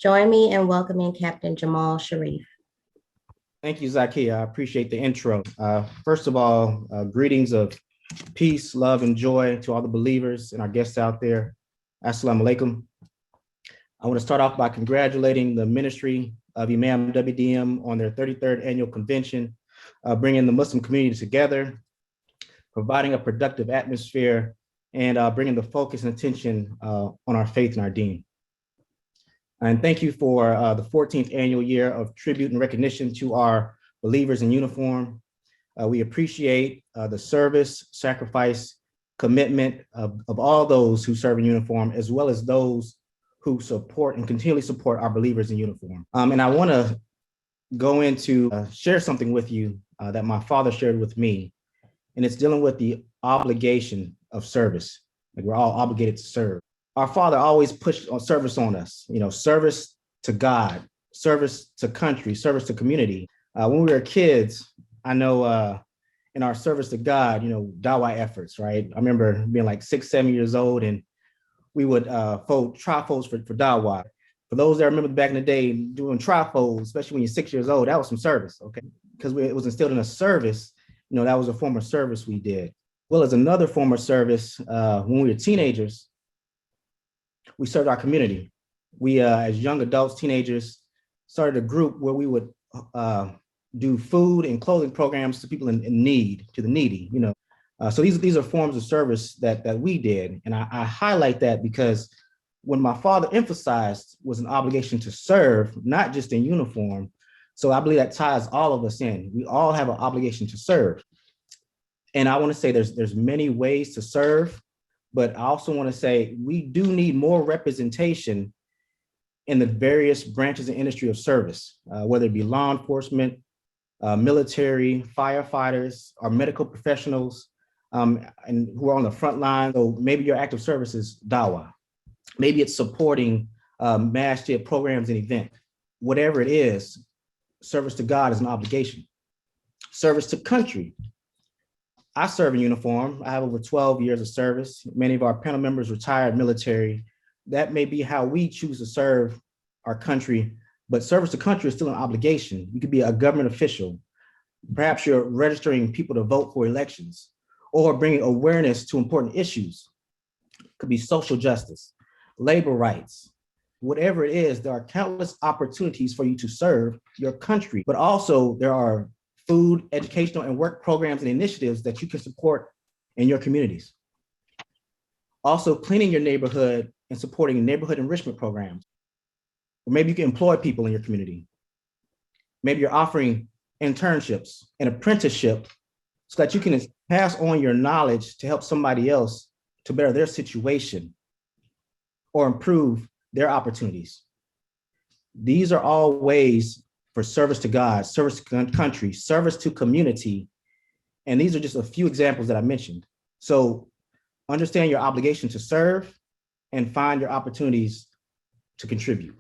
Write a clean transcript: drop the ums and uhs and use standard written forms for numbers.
Join me in welcoming Captain Jamal Shareef. Thank you, Zakia. I appreciate the intro. First of all, greetings of peace, love, and joy to all the believers and our guests out there. Assalamu alaikum. I want to start off by congratulating the Ministry of Imam WDM on their 33rd annual convention, bringing the Muslim community together, providing a productive atmosphere, and bringing the focus and attention on our faith and our Deen. And thank you for the 14th annual year of tribute and recognition to our believers in uniform. We appreciate the service, sacrifice, commitment of all those who serve in uniform, as well as those who support and continually support our believers in uniform. And I want to go into share something with you that my father shared with me, and it's dealing with the obligation of service. Like, we're all obligated to serve. Our father always pushed on service on us, service to God, service to country, service to community. When we were kids, I know in our service to God, dawah efforts, right? I remember being like 6, 7 years old, and we would fold trifolds for dawah. For those that remember back in the day doing trifolds, especially when you're 6 years old, that was some service, okay? Because it was instilled in a service, that was a form of service we did. Well, as another form of service, when we were teenagers, we served our community. We, as young adults, teenagers, started a group where we would do food and clothing programs to people in need, to the needy, So these are forms of service that we did. And I highlight that because when my father emphasized was an obligation to serve, not just in uniform. So I believe that ties all of us in. We all have an obligation to serve. And I want to say there's many ways to serve. But I also want to say we do need more representation in the various branches and industry of service, whether it be law enforcement, military, firefighters, or medical professionals, and who are on the front line. So maybe your active service is dawah. Maybe it's supporting masjid programs and events. Whatever it is, service to God is an obligation. Service to country. I serve in uniform. I have over 12 years of service. Many of our panel members retired military. That may be how we choose to serve our country, but service to country is still an obligation. You could be a government official. Perhaps you're registering people to vote for elections or bringing awareness to important issues. It could be social justice, labor rights, whatever it is. There are countless opportunities for you to serve your country, but also there are food, educational, and work programs and initiatives that you can support in your communities. Also, cleaning your neighborhood and supporting neighborhood enrichment programs. Or maybe you can employ people in your community. Maybe you're offering internships and apprenticeship so that you can pass on your knowledge to help somebody else to better their situation or improve their opportunities. These are all ways for service to God, service to country, service to community. And these are just a few examples that I mentioned. So understand your obligation to serve and find your opportunities to contribute.